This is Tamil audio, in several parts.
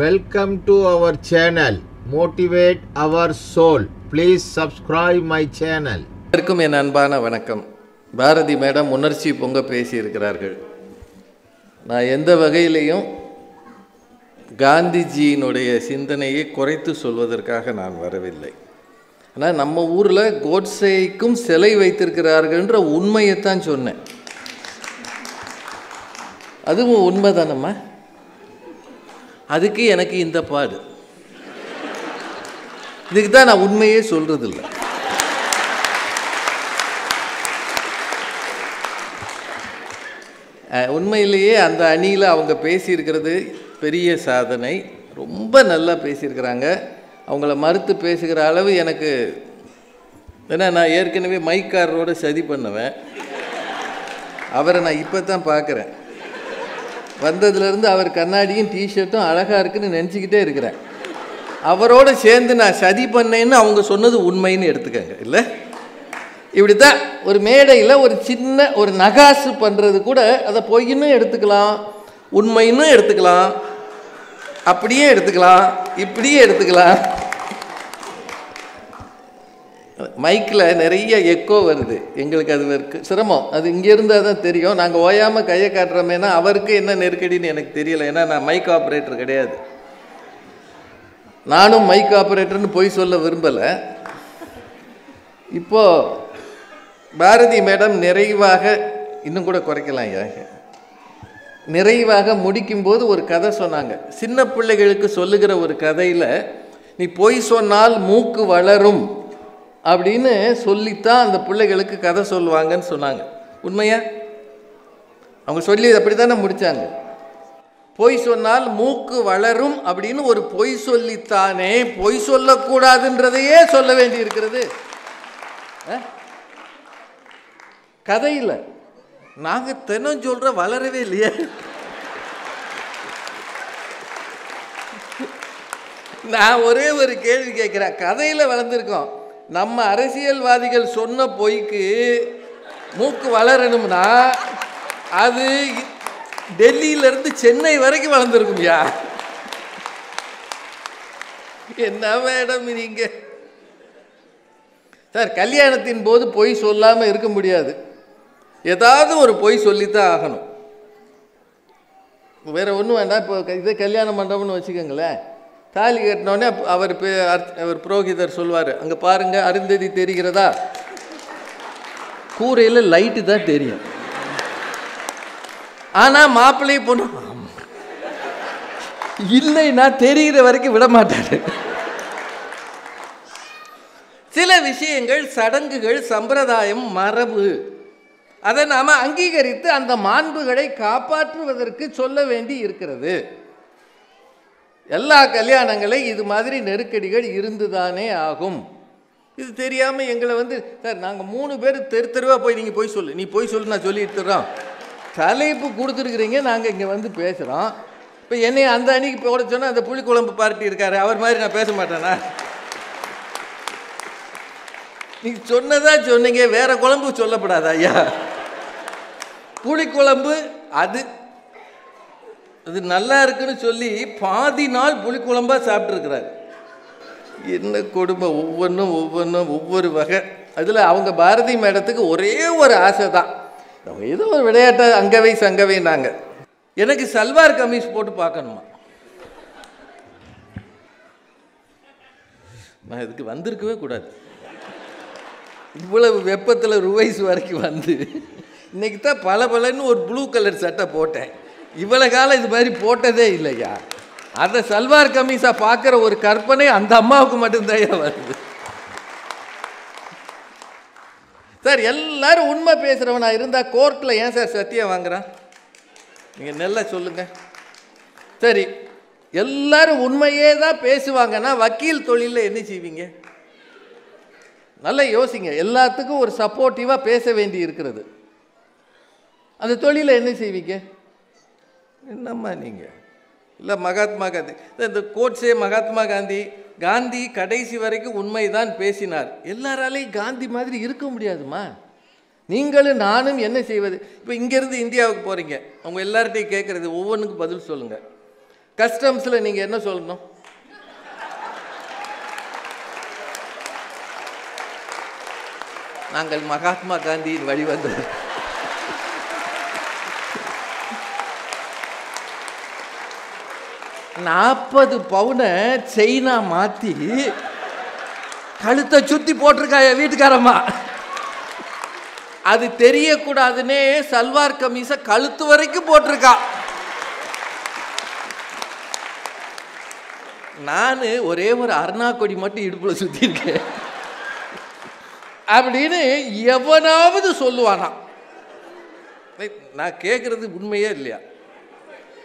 Welcome to our channel. Motivate our soul. Please subscribe my channel. எல்லாருக்கும் என் அன்பான வணக்கம். பாரதி மேடம் உணர்ச்சி பொங்க பேசியிருக்கிறார்கள். நான் எந்த வகையிலையும் காந்திஜியினுடைய சிந்தனையை குறைத்து சொல்வதற்காக நான் வரவில்லை. ஆனால் நம்ம ஊரில் கோட்சேக்கும் சிலை வைத்திருக்கிறார்கள்ன்ற உண்மையைத்தான் சொன்னேன். அதுவும் உண்மைதானம்மா. அதுக்கு எனக்கு இந்த பாடு. இதுக்கு தான் நான் உண்மையே சொல்றதில்லை. உண்மையிலேயே அந்த அணியில் அவங்க பேசியிருக்கிறது பெரிய சாதனை. ரொம்ப நல்லா பேசியிருக்கிறாங்க. அவங்கள மறுத்து பேசுகிற அளவு எனக்கு, ஏன்னா நான் ஏற்கனவே மைக்காரரோட சதி பண்ணுவேன். அவரை நான் இப்போ தான் பார்க்குறேன். வந்ததுலேருந்து அவர் கண்ணாடியும் டிஷர்ட்டும் அழகாக இருக்குன்னு நினச்சிக்கிட்டே இருக்கிறேன். அவரோட சேர்ந்து நான் சதி பண்ணேன்னு அவங்க சொன்னது உண்மைன்னு எடுத்துக்கங்க. இல்லை, இப்படி தான் ஒரு மேடையில் ஒரு சின்ன ஒரு நகாசு பண்ணுறது கூட அதை பொய்ன்னு எடுத்துக்கலாம், உண்மைன்னு எடுத்துக்கலாம், அப்படியே எடுத்துக்கலாம், இப்படியே எடுத்துக்கலாம். மைக்கில் நிறைய எக்கோ வருது, எங்களுக்கு அது சிரமம். அது இங்கே இருந்தால் தான் தெரியும். நாங்கள் ஓயாமல் கையை காட்டுறோமேனா அவருக்கு என்ன நெருக்கடின்னு எனக்கு தெரியல. ஏன்னா நான் மைக் ஆப்ரேட்டர் கிடையாது. நானும் மைக் ஆப்ரேட்டர்னு போய் சொல்ல விரும்பலை. இப்போது பாரதி மேடம் நிறைவாக, இன்னும் கூட குறைக்கலாம் ஐயா, நிறைவாக முடிக்கும்போது ஒரு கதை சொன்னாங்க. சின்ன பிள்ளைகளுக்கு சொல்லுகிற ஒரு கதையில், நீ பொய் சொன்னால் மூக்கு வளரும் அப்படின்னு சொல்லித்தான் அந்த பிள்ளைகளுக்கு கதை சொல்லுவாங்கன்னு சொன்னாங்க. உண்மையா? அவங்க சொல்லி அப்படி தானே முடித்தாங்க. பொய் சொன்னால் மூக்கு வளரும் அப்படின்னு ஒரு பொய் சொல்லித்தானே பொய் சொல்லக்கூடாதுன்றதையே சொல்ல வேண்டி இருக்கிறது. கதையில் நாங்கள் தினம் சொல்கிற வளரவே இல்லையே. நான் ஒரே ஒரு கேள்வி கேட்குறேன். கதையில் வளர்ந்துருக்கோம். நம்ம அரசியல்வாதிகள் சொன்ன பொய்க்கு மூக்கு வளரணும்னா அது டெல்லியிலேருந்து சென்னை வரைக்கும் வளர்ந்துருக்கும்யா. என்ன மேடம் நீங்க சார், கல்யாணத்தின் போது பொய் சொல்லாமல் இருக்க முடியாது. ஏதாவது ஒரு பொய் சொல்லித்தான் ஆகணும். வேற ஒன்றும் வேண்டாம். இப்போ இதே கல்யாண மண்டபம்னு வச்சுக்கோங்களேன். தாலி கட்டினோடனே அவர் புரோகிதர் சொல்வார், அங்கே பாருங்க அருந்ததி தெரிகிறதா? கூரையில் லைட்டு தான் தெரியும். ஆனால் மாப்பிள்ளையை பொண்ணு இல்லைன்னா தெரிகிற வரைக்கும் விட மாட்டாரு. சில விஷயங்கள், சடங்குகள், சம்பிரதாயம், மரபு, அதை நாம் அங்கீகரித்து அந்த மாண்புகளை காப்பாற்றுவதற்கு சொல்ல வேண்டி இருக்கிறது. எல்லா கல்யாணங்களை இது மாதிரி நெருக்கடிகள் இருந்துதானே ஆகும். இது தெரியாமல் எங்களை சார் நாங்கள் 3 பேர் தெருவாக போய் நீங்கள் போய் சொல்லு, நீ போய் சொல்லு, நான் சொல்லி எடுத்துடுறோம், தலைப்பு கொடுத்துருக்குறீங்க, நாங்கள் இங்கே பேசுகிறோம். இப்போ என்னை அந்த அன்னைக்கு போட சொன்னால் அந்த புளிக்குழம்பு பார்ட்டி இருக்காரு, அவர் மாதிரி நான் பேச மாட்டேனா? நீங்கள் சொன்னதா சொன்னீங்க, வேற குழம்பு சொல்லப்படாதா ஐயா? புளிக்குழம்பு அது நல்லா இருக்குன்னு சொல்லி பாதி நாள் புளிக்குழம்பாக சாப்பிட்ருக்கிறார். என்ன கொடுமை! ஒவ்வொன்றும் ஒவ்வொரு வகை. அதில் அவங்க பாரதி மேடத்துக்கு ஒரே ஒரு ஆசை தான், ஏதோ ஒரு விளையாட்டை அங்கவை சங்கவைனாங்க. எனக்கு சல்வார் கமீஸ் போட்டு பார்க்கணுமா? நான் இதுக்கு வந்திருக்கவே கூடாது. இவ்வளவு வெப்பத்தில் ருவைஸ் வரைக்கும் இன்னைக்கு தான் பலன்னு ஒரு ப்ளூ கலர் சட்டை போட்டேன். இவ்வளோ காலம் இது மாதிரி போட்டதே இல்லையா? அதை சல்வார் கமீஸாக பார்க்குற ஒரு கற்பனை அந்த அம்மாவுக்கு மட்டும்தான் வருது. சார், எல்லாரும் உண்மை பேசுகிறவனா இருந்தால் கோர்ட்டில் ஏன் சார் சத்தியம் வாங்குறான்? நீங்கள் நல்லா சொல்லுங்கள். சரி, எல்லாரும் உண்மையே தான் பேசுவாங்கன்னா வக்கீல் தொழிலில் என்ன செய்வீங்க? நல்லா யோசிங்க. எல்லாத்துக்கும் ஒரு சப்போர்ட்டிவாக பேச வேண்டி இருக்கிறது. அந்த தொழிலை என்ன செய்வீங்க? என்னம்மா நீங்கள் இல்லை, மகாத்மா காந்தி, இந்த கோட்ஸே மகாத்மா காந்தி கடைசி வரைக்கும் உண்மைதான் பேசினார். எல்லாராலையும் காந்தி மாதிரி இருக்க முடியாதுமா. நீங்களும் நானும் என்ன செய்வது? இப்போ இங்கேருந்து இந்தியாவுக்கு போகிறீங்க, அவங்க எல்லார்ட்டையும் கேட்குறது ஒவ்வொன்றுக்கும் பதில் சொல்லுங்கள். கஸ்டம்ஸில் நீங்கள் என்ன சொல்லணும்? நாங்கள் மகாத்மா காந்தியின் வழிவந்தது. $40 பவுனை செயினா மாற்றி கழுத்தை சுற்றி போட்டிருக்கா என் வீட்டுக்காரம்மா. அது தெரியக்கூடாதுன்னே சல்வார் கமீஸை கழுத்து வரைக்கும் போட்டிருக்கா. நான் ஒரே ஒரு அருணா கொடி மட்டும் இடுப்புல சுற்றி இருக்கேன் அப்படின்னு எவனாவது சொல்லுவானா? நான் கேட்குறது உண்மையே இல்லையா?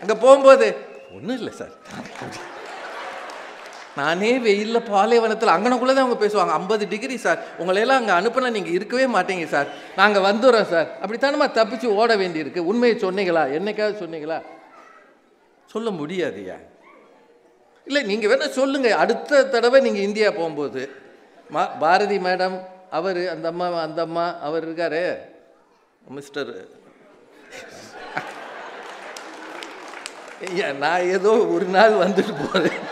அங்கே போகும்போது ஒன்றும் இல்லை சார், நானே வெயிலில் பாலைவனத்தில் அங்கனக்குள்ளே தான் அவங்க பேசுவாங்க. 50 டிகிரி சார், உங்களையெல்லாம் அங்கே அனுப்புனா நீங்கள் இருக்கவே மாட்டீங்க சார், நாங்கள் வந்துடுறோம் சார். அப்படித்தானமா தப்பிச்சு ஓட வேண்டியிருக்கு. உண்மையை சொன்னீங்களா? என்னைக்காவது சொன்னீங்களா? சொல்ல முடியாதுயா. இல்லை, நீங்கள் வேணால் சொல்லுங்கள். அடுத்த தடவை நீங்கள் இந்தியா போகும்போது பாரதி மேடம், அவர் அந்த அம்மா அவர் இருக்காரு மிஸ்டர், நான் ஏதோ ஒரு நாள் வந்துட்டு போகிறேன்,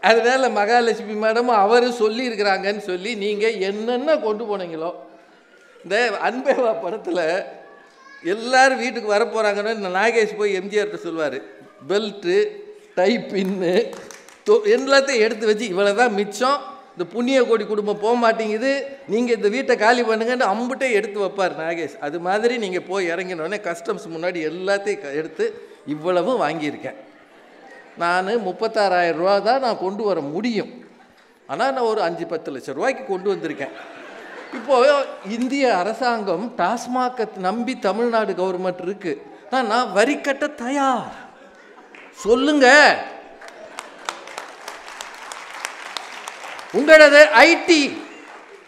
அதனால மகாலட்சுமி மேடமும் அவர் சொல்லியிருக்கிறாங்கன்னு சொல்லி நீங்கள் என்னென்ன கொண்டு போனீங்களோ. இந்த அன்பேவா படத்தில் எல்லாரும் வீட்டுக்கு வரப்போகிறாங்கன்னு நாகேஷ் போய் எம்ஜிஆர்கிட்ட சொல்லுவார், பெல்ட்டு டை பின்னு எல்லாத்தையும் எடுத்து வச்சு இவ்வளோ தான் மிச்சம், இந்த புண்ணிய கோடி குடும்பம் போக மாட்டேங்குது, நீங்கள் இந்த வீட்டை காலி பண்ணுங்கன்னு அம்புட்டே எடுத்து வைப்பார் நாகேஷ். அது மாதிரி நீங்கள் போய் இறங்கினோடனே கஸ்டம்ஸ் முன்னாடி எல்லாத்தையும் எடுத்து இவ்வளவு வாங்கியிருக்கேன். நான் 36,000 ரூபா தான் நான் கொண்டு வர முடியும், ஆனால் நான் ஒரு 5-10 லட்சம் ரூபாய்க்கு கொண்டு வந்திருக்கேன். இப்போது இந்திய அரசாங்கம் டாஸ்மாகை நம்பி தமிழ்நாடு கவர்மெண்ட் இருக்குது, நான் வரி கட்ட தயார். சொல்லுங்க, உங்களது ஐடி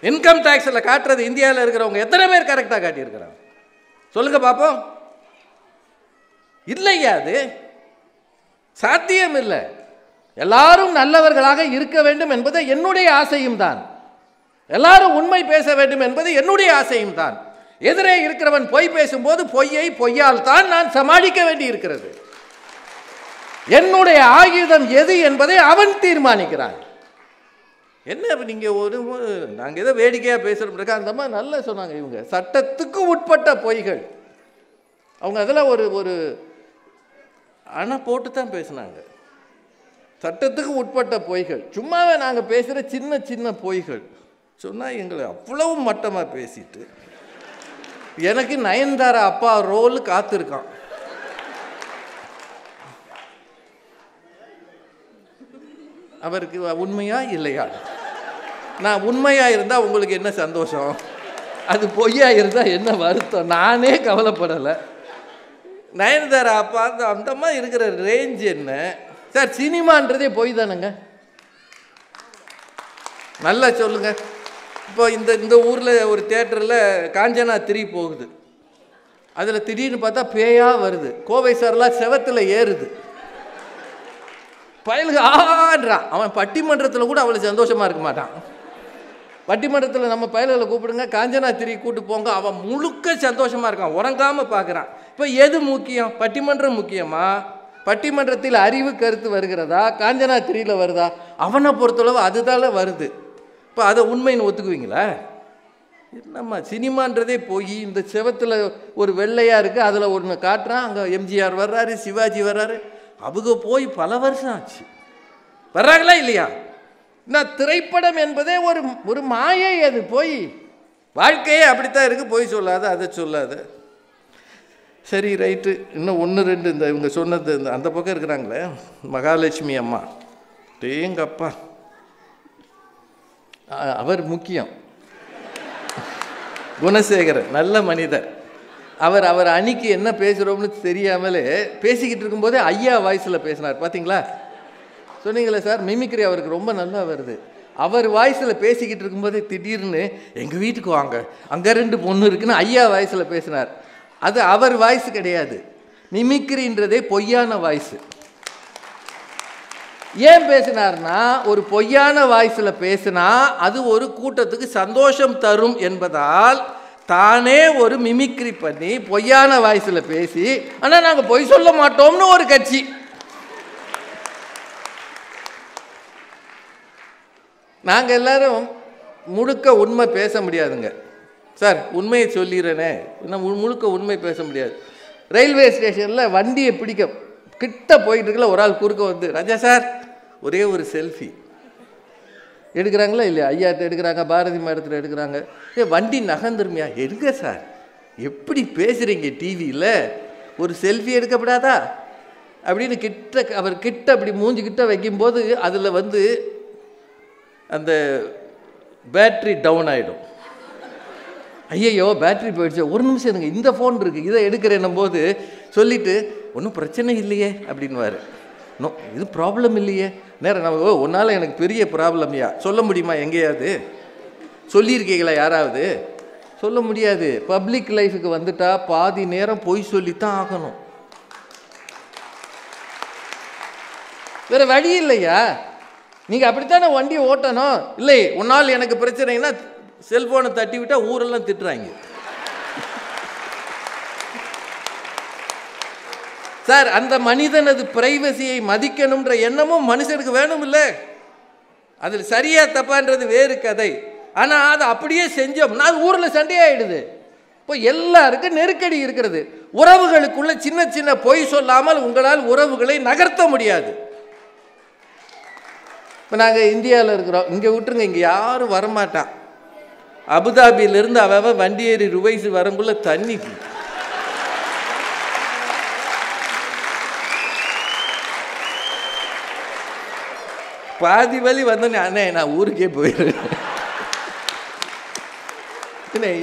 இன்கம் டேக்ஸில் காட்டுறது இந்தியாவில் இருக்கிறவங்க எத்தனை பேர் கரெக்டாக காட்டியிருக்கிறாங்க? சொல்லுங்க பார்ப்போம். இல்லையா? அது சாத்தியம் இல்லை. எல்லாரும் நல்லவர்களாக இருக்க வேண்டும் என்பது என்னுடைய ஆசையும் தான். எல்லாரும் உண்மை பேச வேண்டும் என்பது என்னுடைய ஆசையும் தான். எதிரே இருக்கிறவன் பொய் பேசும்போது பொய்யை பொய்யால் தான் நான் சமாளிக்க வேண்டி இருக்கிறது. என்னுடைய ஆயுதம் எது என்பதை அவன் தீர்மானிக்கிறான். என்ன நீங்கள் நாங்கள் ஏதோ வேடிக்கையாக பேசுகிறோம், அந்த மாதிரி நல்லா சொன்னாங்க. இவங்க சட்டத்துக்கு உட்பட்ட பொய்கள், அவங்க அதில் ஒரு அணை போட்டு தான் பேசினாங்க. சட்டத்துக்கு உட்பட்ட பொய்கள், சும்மாவே நாங்கள் பேசுகிற சின்ன சின்ன பொய்கள் சொன்னால் எங்களை அவ்வளவு மட்டமாக பேசிட்டு, எனக்கு நயன்தாரா அப்பா ரோல் காத்திருக்கான். அவருக்கு உண்மையா இல்லையா? நான் உண்மையாக இருந்தால் உங்களுக்கு என்ன சந்தோஷம், அது பொய்யா இருந்தால் என்ன வருத்தம்? நானே கவலைப்படலை. நயன்தாரா அப்பா அந்த மாதிரி இருக்கிற ரேஞ்ச் என்ன சார்? சினிமான்றதே பொய் தானுங்க. நல்லா சொல்லுங்க. இப்போ இந்த ஊரில் ஒரு தேட்டரில் காஞ்சனா 3 போகுது, அதில் திடீர்னு பார்த்தா பேயாக வருது, கோவை சார்லாம் செவத்தில் ஏறுது, பயலுக்கு ஆடுறான். அவன் பட்டிமன்றத்தில் கூட அவ்வளோ சந்தோஷமாக இருக்க மாட்டான். பட்டிமன்றத்தில் நம்ம பயல்களை கூப்பிடுங்க, காஞ்சனா 3 கூட்டு போங்க, அவன் முழுக்க சந்தோஷமாக இருக்கான், உறங்காமல் பார்க்குறான். இப்போ எது முக்கியம்? பட்டிமன்றம் முக்கியமா? பட்டிமன்றத்தில் அறிவு கருத்து வருகிறதா, காஞ்சனா 3ல் வருதா? அவனை பொறுத்தளவு அதுதால வருது. இப்போ அதை உண்மைன்னு ஒத்துக்குவீங்களா? என்னம்மா சினிமான்றதே போய் இந்த செவத்தில் ஒரு வெள்ளையாக இருக்குது, அதில் ஒன்று காட்டுறான், அங்கே எம்ஜிஆர் வர்றாரு, சிவாஜி வர்றாரு, அவங்க போய் பல வருஷம் ஆச்சு. வர்றாங்களா இல்லையா? நான் திரைப்படம் என்பதே ஒரு மாயை. அது போய் வாழ்க்கையே அப்படித்தான் இருக்குது. போய் சொல்லாத, அதை சொல்லாத. சரி, ரைட்டு. இன்னும் 1-2 இந்த இவங்க சொன்னது, இந்த அந்த பக்கம் இருக்கிறாங்களே மகாலட்சுமி அம்மா, தேங்கப்பா, அவர் முக்கியம். குணசேகரன் நல்ல மனிதர். அவர் அன்னைக்கு என்ன பேசுகிறோம்னு தெரியாமலே பேசிக்கிட்டு இருக்கும்போதே ஐயா வாய்ஸில் பேசினார். பார்த்தீங்களா? சொன்னீங்களே சார், மிமிக்ரி அவருக்கு ரொம்ப நல்லா வருது. அவர் வாய்ஸில் பேசிக்கிட்டு இருக்கும்போதே திடீர்னு எங்கள் வீட்டுக்கு வாங்க, அங்கே 2 பொண்ணு இருக்குன்னு ஐயா வாய்ஸில் பேசினார். அது அவர் வாய்ஸ் கிடையாது. மிமிக்ரின்றதே பொய்யான வாய்ஸு. ஏன் பேசினார்னா, ஒரு பொய்யான வாய்ஸில் பேசினா அது ஒரு கூட்டத்துக்கு சந்தோஷம் தரும் என்பதால் தானே ஒரு மிமிக்ரி பண்ணி பொய்யான வாய்ஸில் பேசி, ஆனால் நாங்கள் பொய் சொல்ல மாட்டோம்னு ஒரு கட்சி. நாங்கள் எல்லாரும் முழுக்க உண்மை பேச முடியாதுங்க சார், உண்மையை சொல்லிடுறேனே, முழுக்க உண்மை பேச முடியாது. ரயில்வே ஸ்டேஷனில் வண்டியை பிடிக்க கிட்ட போயிட்டு இருக்கல, ஒரு ஆள் குறுக்க வந்து, ராஜா சார் ஒரே ஒரு செல்ஃபி எடுக்கிறாங்களா இல்லையா? ஐயாட்ட எடுக்கிறாங்க, பாரதி மேடத்தில் எடுக்கிறாங்க. வண்டி நகர்ந்துருமையா? எடுங்க சார், எப்படி பேசுகிறீங்க டிவியில், ஒரு செல்ஃபி எடுக்கப்படாதா அப்படின்னு அவர் கிட்ட அப்படி மூஞ்சிக்கிட்ட வைக்கும்போது அதில் வந்து அந்த பேட்ரி டவுன் ஆகிடும். ஐயையோ பேட்ரி போயிடுச்சு, ஒரு நிமிஷம் இருங்க, இந்த ஃபோன் இருக்குது, இதை எடுக்கிறேன்னும் போது சொல்லிவிட்டு ஒன்றும் பிரச்சனை இல்லையே அப்படின்வார். நோ, இது ப்ராப்ளம் இல்லையே. நேரம் நம்ம ஒன்றால் எனக்கு பெரிய ப்ராப்ளம்யா சொல்ல முடியுமா? எங்கேயாவது சொல்லியிருக்கீங்களா? யாராவது சொல்ல முடியாது. பப்ளிக் லைஃபுக்கு வந்துட்டா பாதி நேரம் பொய் சொல்லித்தான் ஆகணும், வேறு வழி இல்லையா? நீங்கள் அப்படித்தானே வண்டியை ஓட்டணும். இல்லை, ஒன்றால் எனக்கு பிரச்சனைன்னா செல்ஃபோனை தட்டி விட்டால் ஊரெல்லாம் திட்டுறாங்க. சார், அந்த மனிதனது பிரைவசியை மதிக்கணுன்ற எண்ணமும் மனுஷனுக்கு வேணும் இல்லை? அதில் சரியா தப்பான்றது வேறு கதை. ஆனால் அதை அப்படியே செஞ்சோம்னா அது ஊரில் சண்டையாயிடுது. இப்போ எல்லாருக்கும் நெருக்கடி இருக்கிறது. உறவுகளுக்குள்ள சின்ன சின்ன பொய் சொல்லாமல் உங்களால் உறவுகளை நகர்த்த முடியாது. இப்போ நாங்கள் இந்தியாவில் இருக்கிறோம், இங்கே விட்டுருங்க, இங்கே யாரும் வரமாட்டான். அபுதாபியிலிருந்து அவன் வண்டி ஏறி ருவைஸ் வரங்குள்ள தண்ணி பாதி வழி வந்தோன்னே, அண்ணே நான் ஊருக்கே போயிடுறேன்.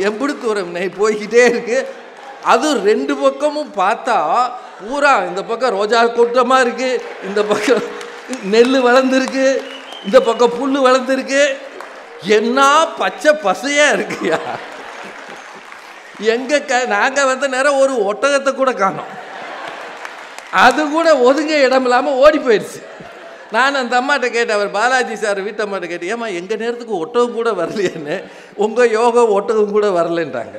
எப்படி தூரம் போய்கிட்டே இருக்கு. அதுவும் ரெண்டு பக்கமும் பார்த்தா பூரா இந்த பக்கம் ரோஜா கூட்டமாக இருக்கு, இந்த பக்கம் நெல் வளர்ந்துருக்கு, இந்த பக்கம் புல் வளர்ந்துருக்கு, என்ன பச்சை பசையா இருக்குயா. எங்க நாங்கள் வந்த நேரம் ஒரு ஒட்டகத்தை கூட காணோம், அது கூட ஒதுங்க இடம் இல்லாமல் ஓடி போயிடுச்சு. நான் அந்த அம்மாட்ட கேட்டேன், அவர் பாலாஜி சார் வீட்டம்மாட்ட கேட்டேன், ஏம்மா எங்கள் நேரத்துக்கு ஒட்டகம் கூட வரலையேன்னு. உங்கள் யோகா ஒட்டகம் கூட வரலன்றாங்க.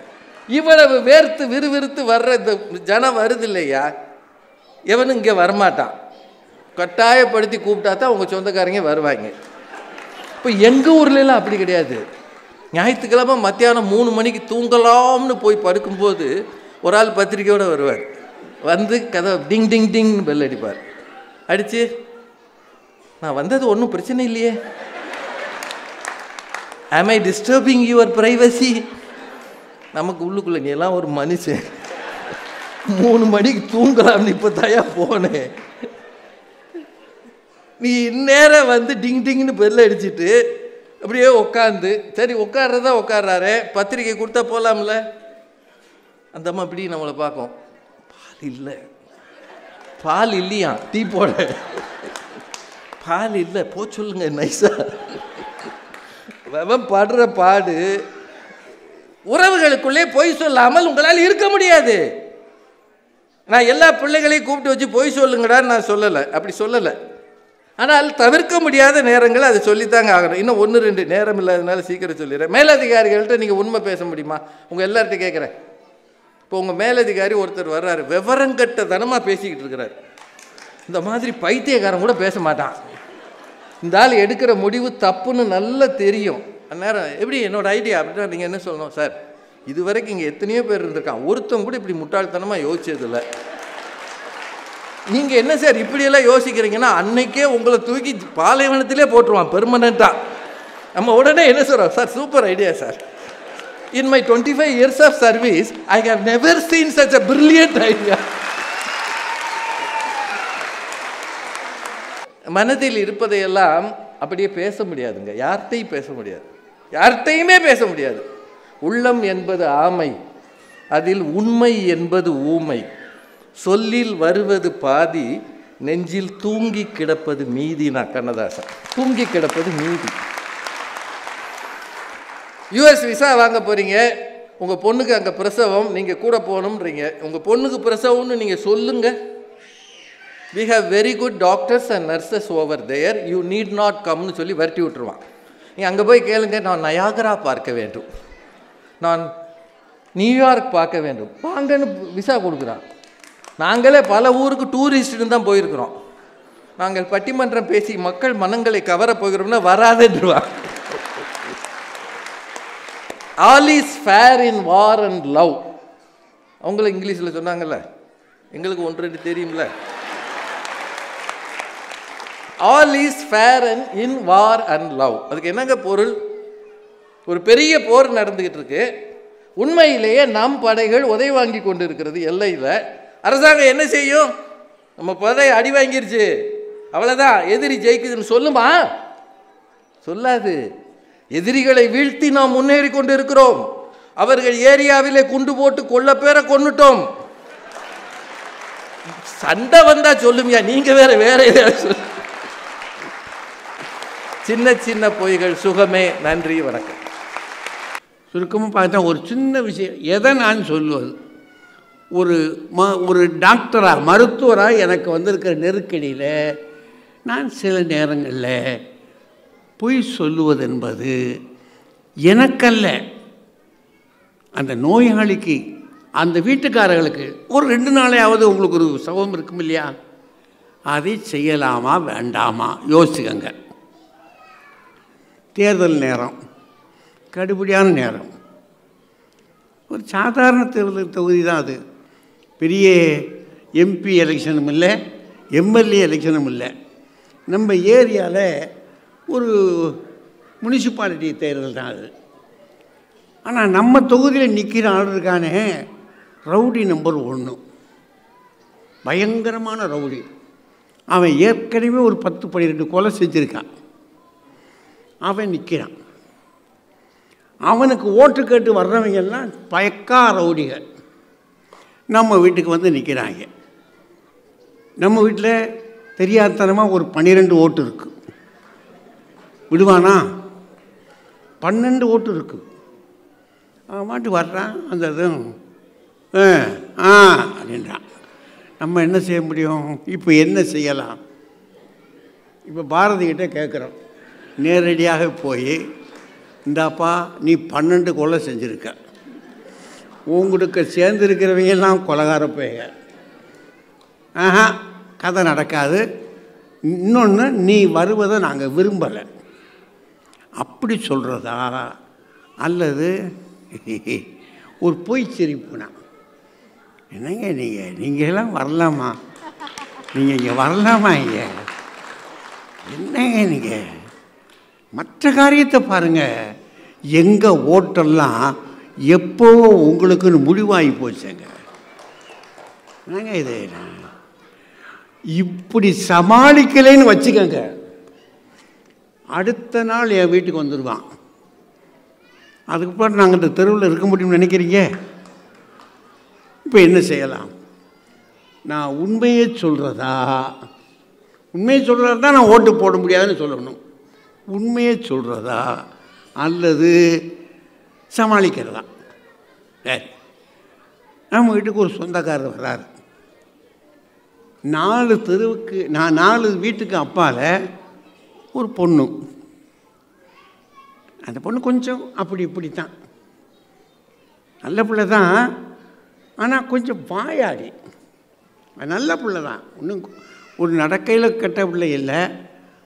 இவ்வளவு வேர்த்து விறுவிறுத்து வர்ற இந்த ஜனம் வருது இல்லையா, எவனும் இங்கே வரமாட்டான். கட்டாயப்படுத்தி கூப்பிட்டா தான் உங்கள் சொந்தக்காரங்க வருவாங்க. இப்போ எங்கள் ஊர்லலாம் அப்படி கிடையாது. ஞாயிற்றுக்கிழமை மத்தியானம் 3 மணிக்கு தூங்கலாம்னு போய் படுக்கும்போது ஒரு ஆள் பத்திரிக்கையோடு வருவார். வந்து கதை டிங் டிங் டிங்னு பெல் அடிப்பார். அடித்து, நான் வந்தது ஒன்றும் பிரச்சனை இல்லையே, am I disturbing your privacy? நமக்கு உள்ளுக்குள்ளே நீ எல்லாம் ஒரு மனுஷன், 3 மணிக்கு தூங்கலாம்னு இப்போ தயா போனேன், நீ இந்நேரம் வந்து டிங் டிங்னு பெல் அடிச்சுட்டு அப்படியே உட்காந்து, சரி உட்கார்றதா உட்கார்றாரு, பத்திரிக்கை கொடுத்தா போகலாம்ல. அந்த அம்மா இப்படி நம்மளை பார்க்கும், பால் இல்லை, பால் இல்லையா, டீ போட பால் இல்லை, போ சொல்லுங்க நைஸா. படுற பாடு. உறவுகளுக்குள்ளே பொய் சொல்லாமல் உங்களால் இருக்க முடியாது. நான் எல்லா பிள்ளைகளையும் கூப்பிட்டு வச்சு பொய் சொல்லுங்கடான்னு நான் சொல்லலை, அப்படி சொல்லலை. ஆனால் தவிர்க்க முடியாத நேரங்கள் அதை சொல்லித்தாங்க ஆகணும். இன்னும் 1-2 நேரம் இல்லாததுனால சீக்கிரம் சொல்லிடுறேன். மேலதிகாரிகள்கிட்ட நீங்கள் உண்மை பேச முடியுமா? உங்கள் எல்லார்கிட்ட கேட்குறேன். இப்போ உங்கள் மேலதிகாரி ஒருத்தர் வர்றாரு, விவரங்கட்ட தனமாக பேசிக்கிட்டு இருக்கிறார். இந்த மாதிரி பைத்தியக்காரன் கூட பேச மாட்டான். இந்த ஆள் எடுக்கிற முடிவு தப்புன்னு நல்லா தெரியும். அந்நேரம் எப்படி என்னோட ஐடியா அப்படின்னா நீங்கள் என்ன சொல்லணும், சார் இது வரைக்கும் இங்கே எத்தனையோ பேர் இருந்திருக்கான், ஒருத்தவங்க கூட இப்படி முட்டாள்தனமாக யோசிச்சதில்லை. நீங்கள் என்ன சார் இப்படியெல்லாம் யோசிக்கிறீங்கன்னா அன்னைக்கே உங்களை தூக்கி பாலைவனத்திலே போட்டுருவான் பெர்மனண்ட்டாக. நம்ம உடனே என்ன சொல்கிறோம், sir super idea sir, in my 25 years of service I have never seen such a brilliant idea. மனதில் இருப்பதையெல்லாம் அப்படியே பேச முடியாதுங்க, யார்கிட்டையும் பேச முடியாது, யார்கிட்டையுமே பேச முடியாது. உள்ளம் என்பது ஆமை, அதில் உண்மை என்பது ஊமை, சொல்லில் வருவது பாதி, நெஞ்சில் தூங்கி கிடப்பது மீதி. நான் கண்ணதாசன். தூங்கி கிடப்பது மீதி. US விசா வாங்க போகிறீங்க, உங்கள் பொண்ணுக்கு அங்கே பிரசவம், நீங்கள் கூட போகணுன்றீங்க. உங்கள் பொண்ணுக்கு பிரசவம்னு நீங்கள் சொல்லுங்கள், we have very good doctors and nurses over there, you need not come சொல்லி வரட்டி விட்டுருவான். நீங்கள் அங்கே போய் கேளுங்க, நான் நயாகரா பார்க்க வேண்டும், நான் நியூயார்க் பார்க்க வேண்டும், வாங்கன்னு விசா கொடுக்குறான். நாங்களே பல ஊருக்கு டூரிஸ்ட்டுன்னு தான் போயிருக்கிறோம். நாங்கள் பட்டிமன்றம் பேசி மக்கள் மனங்களை கவர போகிறோம்னா வராதுன்றா. All is fair in war and love. அவங்கள இங்கிலீஷில் சொன்னாங்கல்ல, எங்களுக்கு 1-2 தெரியும்ல. All is fair in war and love. அதுக்கு என்னங்க பொருள்? ஒரு பெரிய போர் நடந்துக்கிட்டு இருக்கு, உண்மையிலேயே நம் படைகள் உதவி வாங்கி கொண்டு இருக்கிறது எல்லையில். அரசாங்கம் என்ன செய்யும்? நம்ம படை அடி வாங்கிருச்சு, அவ்வளோதான், எதிரி ஜெயிக்குதுன்னு சொல்லுமா? சொல்லாது. எதிரிகளை வீழ்த்தி நாம் முன்னேறி கொண்டு இருக்கிறோம். அவர்கள் ஏரியாவிலே குண்டு போட்டு கொள்ள பேரை கொன்னுட்டோம். சண்டை வந்தா சொல்லுமியா, நீங்க வேற ஏதாவது சொல்லு. சின்ன சின்ன பொய்கள் சுகமே. நன்றி, வணக்கம். சுருக்கமாக பார்த்தா ஒரு சின்ன விஷயம். எதை நான் சொல்லுவது, ஒரு டாக்டராக மருத்துவராக எனக்கு வந்திருக்கிற நெருக்கடியில் நான் சில நேரங்களில் பொய் சொல்லுவது என்பது எனக்கல்ல, அந்த நோயாளிக்கு, அந்த வீட்டுக்காரர்களுக்கு ஒரு 2 நாளையாவது உங்களுக்கு ஒரு சபம் இருக்கும் இல்லையா, அதை செய்யலாமா வேண்டாமா யோசிச்சுக்கங்க. தேர்தல் நேரம், கடுபடியான நேரம். ஒரு சாதாரண தேர்தல் தொகுதி தான் அது. பெரிய எம்பி எலெக்ஷனும் இல்லை, எம்எல்ஏ எலெக்ஷனும் இல்லை. நம்ம ஏரியாவில் ஒரு முனிசிபாலிட்டி தேர்தல் தான் அது. ஆனால் நம்ம தொகுதியில் நிற்கிற ஆள் இருக்கானே, ரவுடி நம்பர் 1, பயங்கரமான ரவுடி. அவன் ஏற்கனவே ஒரு 10-12 கொலை செஞ்சுருக்கான். அவன் நிற்கிறான். அவனுக்கு ஓட்டு கேட்டு வர்றவங்கெல்லாம் பயக்கா ரவுடிகள் நம்ம வீட்டுக்கு வந்து நிற்கிறாங்க. நம்ம வீட்டில் தெரியாதனமாக ஒரு 12 ஓட்டு இருக்குது. விடுவானா? 12 ஓட்டு இருக்குது. அவன் மாட்டு வர்றான், அந்த இதுவும் அப்படின்றான். நம்ம என்ன செய்ய முடியும்? இப்போ என்ன செய்யலாம்? இப்போ பாரதிகிட்ட கேட்குறோம், நேரடியாக போய், இந்தாப்பா நீ 12 கொலை செஞ்சுருக்க, உங்களுக்கு சேர்ந்துருக்கிறவங்கெல்லாம் கொலைகார போய்க, கதை நடக்காது, இன்னொன்று நீ வருவதை நாங்கள் விரும்பலை, அப்படி சொல்கிறதா? அல்லது ஒரு பொய் சிரிப்புனா, என்னங்க நீங்கள்லாம் வரலாமா, நீங்கள் இங்கே வரலாமா, இங்கே என்னங்க நீங்கள் மற்ற காரியத்தை பாருங்கள். எங்கள் ஓட்டெல்லாம் எப்போவோ உங்களுக்குன்னு முடிவாகி போச்சுங்க. என்னங்க இது? இப்படி சமாளிக்கலைன்னு வச்சுக்கோங்க, அடுத்த நாள் என் வீட்டுக்கு வந்துடுவான். அதுக்கப்புறம் நாங்கள் இந்த தெருவில் இருக்க முடியும்னு நினைக்கிறீங்க? இப்போ என்ன செய்யலாம்? நான் உண்மையை சொல்கிறதா தான் நான் ஓட்டு போட முடியாதுன்னு சொல்லணும். உண்மையை சொல்கிறதா அல்லது சமாளிக்கிறதா? நம்ம வீட்டுக்கு ஒரு சொந்தக்காரர் வர்றாரு. 4 வீட்டுக்கு அப்பால் ஒரு பொண்ணு. அந்த பொண்ணு கொஞ்சம் அப்படி இப்படி தான், நல்ல பிள்ளை தான், ஆனால் கொஞ்சம் வாயாடி. நல்ல பிள்ளை தான், ஒன்றும் ஒரு நடக்கையில் கெட்ட பிள்ளை இல்லை,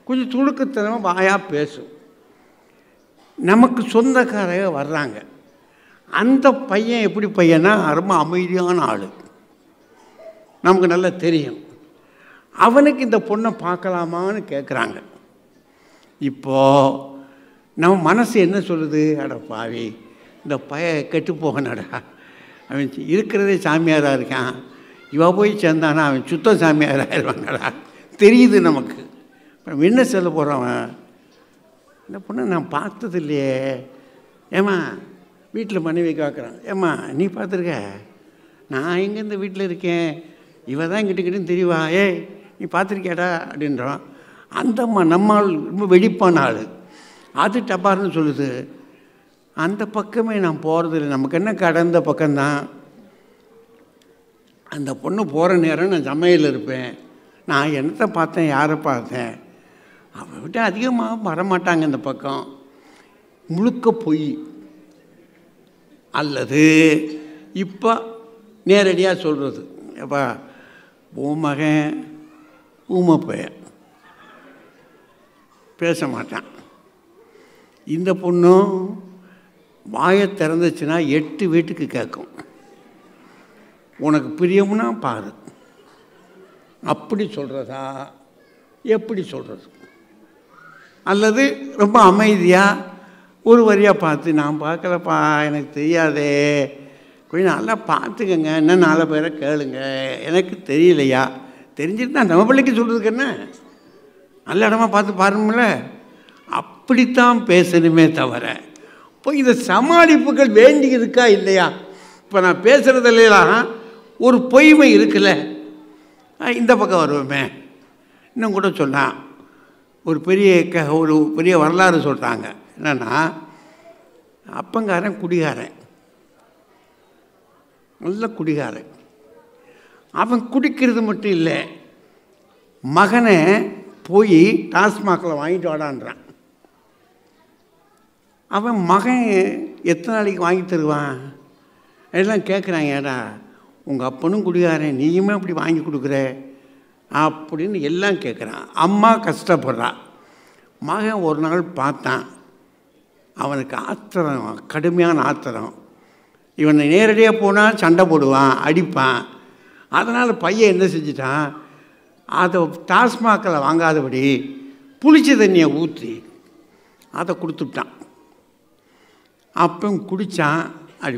கொஞ்சம் துணுக்குத்தனமாக வாயாக பேசும். நமக்கு சொந்தக்காரங்க வர்றாங்க. அந்த பையன் எப்படி பையனா, ரொம்ப அமைதியான ஆள், நமக்கு நல்லா தெரியும். அவனுக்கு இந்த பொண்ணை பார்க்கலாமான்னு கேட்குறாங்க. இப்போது நம்ம மனசு என்ன சொல்லுது? அட பாவி, இந்த கெட்டு போகணடா, அவன் இருக்கிறதே சாமியாராக இருக்கான், இவ போய் சேர்ந்தானா அவன் சுத்த சாமியாராக ஆயிடுவாங்கடா, தெரியுது நமக்கு. நம்ம என்ன சொல்ல போகிறவன்? இந்த பொண்ணை நான் பார்த்தது இல்லையே. ஏம்மா வீட்டில் மனைவி காக்குறான், ஏம்மா நீ பார்த்துருக்க? நான் எங்கே இந்த வீட்டில் இருக்கேன், இவ தான் கிட்டக்கிட்டன்னு தெரியவா, ஏய் நீ பார்த்துருக்கியாடா அப்படின்றான். அந்தம்மா நம்ம ஆள் ரொம்ப வெடிப்பான ஆள், அது டப்பாருன்னு சொல்லுது. அந்த பக்கமே நான் போகிறதில்லை, நமக்கு என்ன கடந்த பக்கம்தான். அந்த பொண்ணு போகிற நேரம் நான் சமையல் இருப்பேன், நான் என்னத்தை பார்த்தேன், யாரை பார்த்தேன், அவளை விட்டு அதிகமாக வரமாட்டாங்க இந்த பக்கம். முழுக்க பொய். அல்லது இப்போ நேரடியாக சொல்கிறது, எப்பா உன் மகன் ஊமை பையன் பேச மாட்டான், இந்த பொண்ணும் வாயை திறந்துச்சுன்னா 8 வீட்டுக்கு கேட்கும், உனக்கு பிரியம்னா பாரு. அப்படி சொல்கிறதா எப்படி சொல்கிறது? அல்லது ரொம்ப அமைதியாக ஒரு வரியாக பார்த்து, நான் பார்க்கலப்பா எனக்கு தெரியாதே, கொஞ்சம் நல்லா பார்த்துக்கங்க, இன்னும் 4 பேரை கேளுங்க, எனக்கு தெரியலையா, தெரிஞ்சுட்டு தான் நம்ம பிள்ளைக்கு சொல்கிறதுக்கு என்ன, நல்ல இடமா பார்த்து பாருங்கள. அப்படித்தான் பேசணுமே தவிர இப்போ இந்த சமாளிப்புகள் வேண்டி இருக்கா இல்லையா? இப்போ நான் பேசுகிறதுலாம் ஒரு பொய்மை இருக்குல்ல, இந்த பக்கம் வருவோமே. இன்னும் கூட சொன்னால் ஒரு பெரிய வரலாறு சொல்கிறாங்க. என்னென்னா, அப்பங்காரன் குடிகாரன், நல்ல குடிகாரன். அவன் குடிக்கிறது மட்டும் இல்லை, மகனை போய் டாஸ்மாகில் வாங்கிட்டு வாடான்றான். அவன் மகன் எத்தனை நாளைக்கு வாங்கி தருவான்? எல்லாம் கேட்குறாங்க, ஏடா உங்கள் அப்பனும் குடிகாரன், நீயுமே அப்படி வாங்கி கொடுக்குற அப்படின்னு எல்லாம் கேட்குறான். அம்மா கஷ்டப்படுறா. மகன் ஒரு நாள் பார்த்தான், அவனுக்கு ஆத்திரம், கடுமையான ஆத்திரம். இவனை நேரடியாக போனால் சண்டை போடுவான், அடிப்பான். அதனால் பையன் என்ன செஞ்சிட்டான், அதை டாஸ்மாகில் வாங்காதபடி புளிச்ச தண்ணியை ஊற்றி அதை கொடுத்துட்டான். அப்போ குடித்தான். அது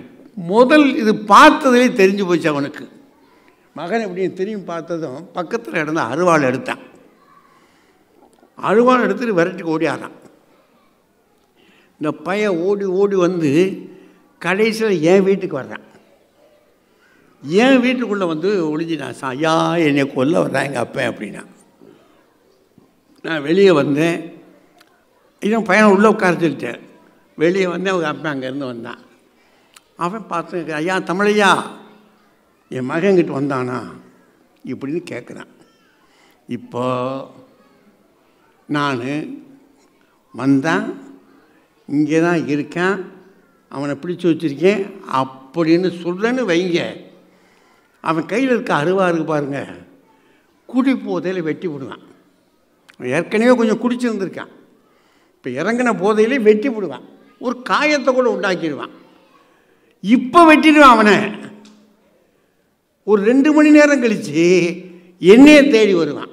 முதல் இது பார்த்ததுலேயே தெரிஞ்சு போச்சு அவனுக்கு. மகன் இப்படி திரும்பி பார்த்ததும் பக்கத்தில் இடந்த அருவாள் எடுத்தான். அருவாள் எடுத்துட்டு விரட்டுக்கு ஓடியாரான். இந்த பையன் ஓடி ஓடி வந்து கடைசியில் என் வீட்டுக்கு வர்றான். என் வீட்டுக்குள்ளே வந்து ஒளிஞ்சினான். ஐயா என்னை கொல்ல வர்றான் எங்கள் அப்பா அப்படின்னா. நான் வெளியே வந்தேன். இன்னும் பையனை உள்ளே உட்கார சொல்லிட்டேன். வெளியே வந்து அவங்க அப்பா அங்கேருந்து வந்தான். அவன் பார்த்து, ஐயா தமிழையா என் மகன்கிட்ட வந்தானா இப்படின்னு கேட்குறான். இப்போ நான் வந்தான், இங்கே தான் இருக்கேன், அவனை பிடிச்சி வச்சுருக்கேன் அப்படின்னு சொல்கிறேன்னு வைங்க. அவன் கையில் இருக்க அருவா இருக்கு பாருங்க, குடி போதையில் வெட்டி விடுவான். ஏற்கனவே கொஞ்சம் குடிச்சிருந்துருக்கான், இப்போ இறங்கின போதையிலே வெட்டி விடுவான். ஒரு காயத்தை கூட உண்டாக்கிடுவான். இப்போ வெட்டிடுவான் அவனை. ஒரு 2 மணி நேரம் கழித்து என்னையே தேடி வருவான்.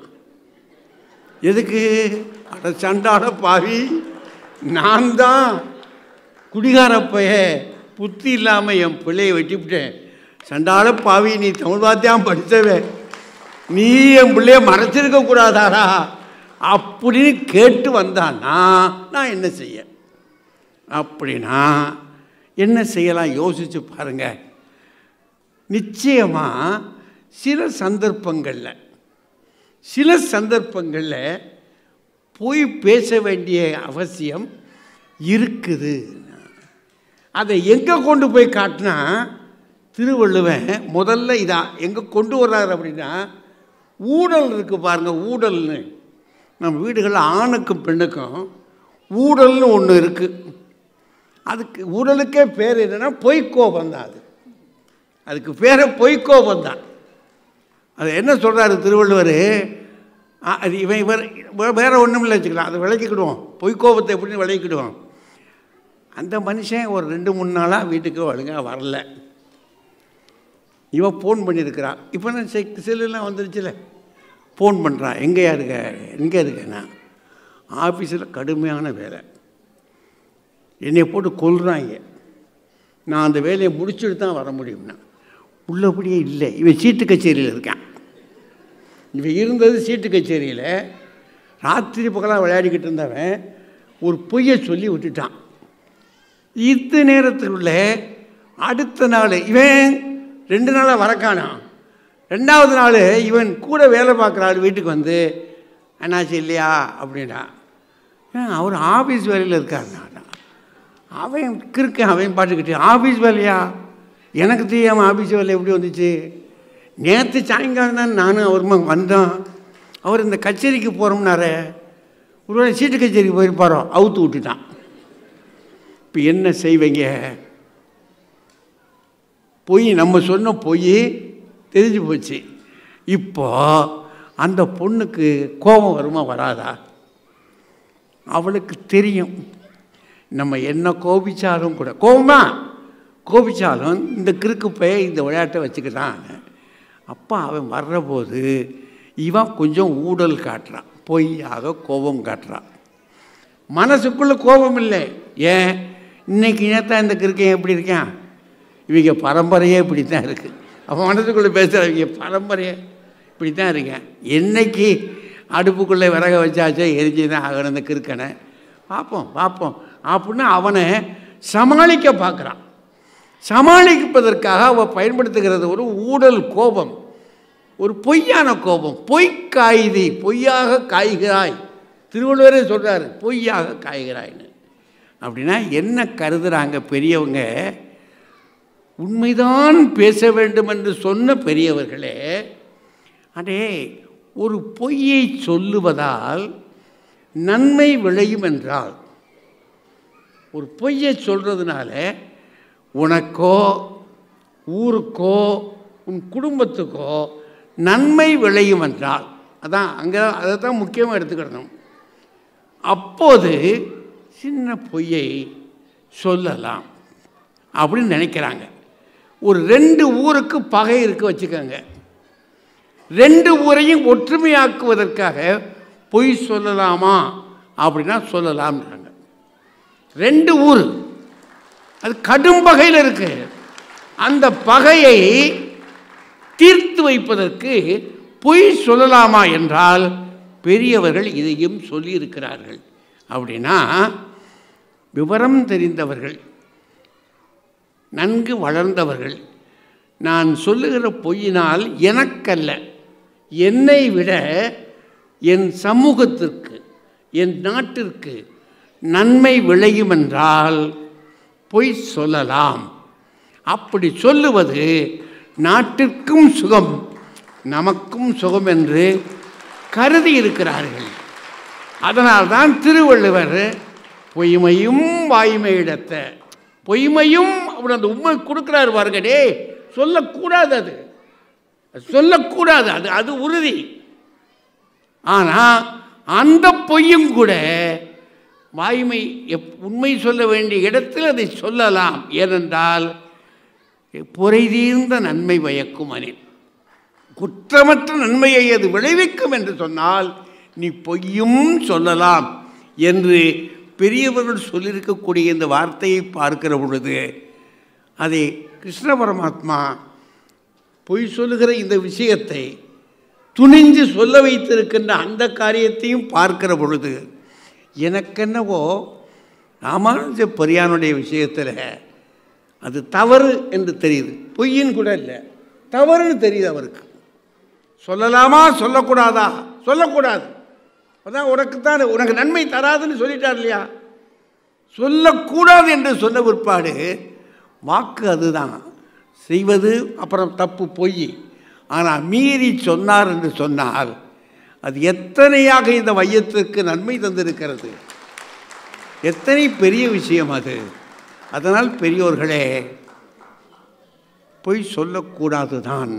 எதுக்கு? அட சண்டாட பாவி, நான் தான் குடிகாரப்பைய புத்தி இல்லாமல் என் பிள்ளையை வெட்டிவிட்டேன். சண்டாட பாவி, நீ தமிழ் வாத்தியான் படித்தவே, நீ என் பிள்ளைய மறைச்சிருக்கக்கூடாதாரா அப்படின்னு கேட்டு வந்தான்னா நான் என்ன செய்ய? அப்படின்னா என்ன செய்யலாம் யோசித்து பாருங்கள். நிச்சயமாக சில சந்தர்ப்பங்களில் போய் பேச வேண்டிய அவசியம் இருக்குது. அதை எங்கே கொண்டு போய் காட்டினா, திருவள்ளுவன் முதல்ல இதான் எங்கே கொண்டு வர்றாரு அப்படின்னா, ஊடல் இருக்குது பாருங்கள். ஊடல்னு நம்ம வீடுகளில் ஆணுக்கும் பெண்ணுக்கும் ஊடல்னு ஒன்று இருக்குது. அதுக்கு ஊடலுக்கே பேர் என்னென்னா பொய்க்கோபம் தான். அதுக்கு பேரை பொய்க்கோபம். அது என்ன சொல்கிறாரு திருவள்ளுவர்? அது இவர் வேறு ஒன்றும் இல்லை வச்சுக்கலாம், அதை விளக்கிக்கிடுவோம். பொய்க்கோபத்தை எப்படின்னு விளக்கிடுவோம். அந்த மனுஷன் ஒரு 2-3 நாளாக வீட்டுக்கு ஒழுங்காக வரல. இவன் ஃபோன் பண்ணியிருக்கிறான். இப்போ நான் செல்லுலாம் வந்துருச்சுல, ஃபோன் பண்ணுறான். எங்கே இருக்கேன்னா ஆஃபீஸில் கடுமையான வேலை, என்னை போட்டு கொல்றாங்க, நான் அந்த வேலையை முடிச்சுட்டு தான் வர முடியும்னா. உள்ளபடியே இல்லை, இவன் சீட்டு கச்சேரியில் இருக்கான். இவன் இருந்தது சீட்டு கச்சேரியில். ராத்திரி பகலாக விளையாடிக்கிட்டு இருந்தவன் ஒரு பொய்யை சொல்லி விட்டுட்டான். இந்த நேரத்துக்குள்ள அடுத்த நாள் இவன் 2 நாளாக வரக்கானான். 2வது நாள் இவன் கூட வேலை பார்க்குற ஆள் வீட்டுக்கு வந்து, என்னாச்சு இல்லையா அப்படின்னா, அவர் ஆஃபீஸ் வேலையில் இருக்காருண்ணா. அவன் கிறுக்கன், அவன் பாட்டுக்கிட்டு ஆஃபீஸ் வேலையா? எனக்கு தெரியாமல் ஆஃபீஸ் வேலை எப்படி வந்துச்சு? நேற்று சாயங்காலம் தான் நானும் அவருமா வந்தோம். அவர் இந்த கச்சேரிக்கு போகிறோம்னாரு, ஒருவேளை சீட்டு கச்சேரிக்கு போயிருப்பாரோ, அவுத்து விட்டுட்டான். இப்போ என்ன செய்வீங்க? பொய், நம்ம சொன்ன பொய் தெரிஞ்சு போச்சு. இப்போ அந்த பொண்ணுக்கு கோபம் வருமா வராதா? அவளுக்கு தெரியும் நம்ம என்ன கோபிச்சாலும் கூட, கோபிச்சாலும் இந்த கிறுக்கு போய் இந்த விளையாட்டை வச்சுக்கிட்டான். அப்போ அவன் வர்றபோது இவன் கொஞ்சம் ஊடல் காட்டுறான், பொய்யாக கோபம் காட்டுறான். மனசுக்குள்ளே கோபம் இல்லை. ஏன் இன்னைக்கு நேத்தான் இந்த கிறுக்கன் எப்படி இருக்கான், இவங்க பரம்பரையே இப்படி தான் இருக்குது. அவன் மனசுக்குள்ளே பேசுகிறவங்க பரம்பரையே இப்படி தான் இருக்கேன். என்னைக்கு அடுப்புக்குள்ளே விறக வச்சாச்சோ எரிஞ்சு தான் ஆகணும் இந்த கிறுக்கனை, பார்ப்போம் அப்படின்னு அவனை சமாளிக்க பார்க்குறான். சமாளிப்பதற்காக அவன் பயன்படுத்துகிறது ஒரு ஊடல் கோபம், ஒரு பொய்யான கோபம். பொய்க்காய்தி, பொய்யாக காய்கிறாய். திருவள்ளுவரே சொல்கிறார், பொய்யாக காய்கிறாய்ன்னு. அப்படின்னா என்ன கருதுகிறாங்க பெரியவங்க? உண்மைதான் பேச வேண்டும் என்று சொன்ன பெரியவர்களே, அடே ஒரு பொய்யை சொல்லுவதால் நன்மை விளையும் என்றால், ஒரு பொய்யை சொல்கிறதுனால உனக்கோ ஊருக்கோ உன் குடும்பத்துக்கோ நன்மை விளையும் என்றால், அதான் அங்கே அதை தான் முக்கியமாக எடுத்துக்கிடணும். அப்போது சின்ன பொய்யை சொல்லலாம் அப்படின்னு நினைக்கிறாங்க. ஒரு 2 ஊருக்கு பகை இருக்க வச்சுக்கோங்க, 2 ஊரையும் ஒற்றுமையாக்குவதற்காக பொய் சொல்லலாமா அப்படின்னா சொல்லலாம்ன்றாங்க. 2 ஊர் அது கடும் பகையில் இருக்கு. அந்த பகையை தீர்த்து வைப்பதற்கு பொய் சொல்லலாமா என்றால் பெரியவர்கள் இதையும் சொல்லியிருக்கிறார்கள். அப்படின்னா விவரம் தெரிந்தவர்கள், நன்கு வளர்ந்தவர்கள், நான் சொல்லுகிற பொய்யினால் எனக்கல்ல, என்னை விட என் சமூகத்திற்கு, என் நாட்டிற்கு நன்மை விளையும் என்றால் பொய் சொல்லலாம். அப்படி சொல்லுவது நாட்டிற்கும் சுகம், நமக்கும் சுகம் என்று கருதி இருக்கிறார்கள். அதனால்தான் திருவள்ளுவர் பொய்மையும் வாய்மையிடத்த, பொய்மையும் அப்படி அந்த உண்மை கொடுக்குறாரு பாருங்கடே, சொல்லக்கூடாது, அது சொல்லக்கூடாது, அது உறுதி. ஆனால் அந்த பொய்யும் கூட வாய்மை, உண்மை சொல்ல வேண்டிய இடத்தில் அதை சொல்லலாம். ஏனென்றால் பொறைதீர்ந்த நன்மை பயக்கும் அனில், குற்றமற்ற நன்மையை அது விளைவிக்கும் என்று சொன்னால் நீ பொய்யும் சொல்லலாம் என்று பெரியவர்கள் சொல்லியிருக்கக்கூடிய இந்த வார்த்தையை பார்க்கிற பொழுது, அதை கிருஷ்ண பரமாத்மா பொய் சொல்லுகிற இந்த விஷயத்தை துணிஞ்சு சொல்ல வைத்திருக்கின்ற அந்த காரியத்தையும் பார்க்கிற பொழுது எனக்கென்னவோ ராமானுஜ பெரியானுடைய விஷயத்தில் அது தவறு என்று தெரியுது. பொய்யின் கூட இல்லை, தவறுன்னு தெரியுது அவருக்கு. சொல்லலாமா சொல்லக்கூடாதா? சொல்லக்கூடாது. அதான் உனக்குத்தான், உனக்கு நன்மை தராதுன்னு சொல்லிட்டார் இல்லையா? சொல்லக்கூடாது என்று சொன்ன பிற்பாடு வாக்கு அதுதான் செய்வது, அப்புறம் தப்பு பொய். ஆனால் மீறி சொன்னார் என்று சொன்னால் அது எத்தனையாக இந்த மையத்திற்கு நன்மை தந்திருக்கிறது, எத்தனை பெரிய விஷயம் அது. அதனால் பெரியோர்களே, பொய் சொல்லக்கூடாது தான்.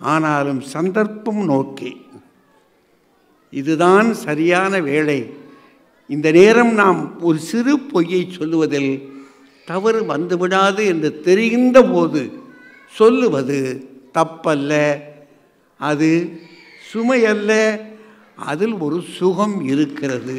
ஆனாலும் சந்தர்ப்பம் நோக்கி இதுதான் சரியான வேளை, இந்த நேரம் நாம் ஒரு சிறு பொய்யை சொல்லுவதில் தவறு வந்துவிடாது என்று தெரிந்த போது சொல்லுவது தப்பல்ல, அது சுமையல்ல, அதில் ஒரு சுகம் இருக்கிறது.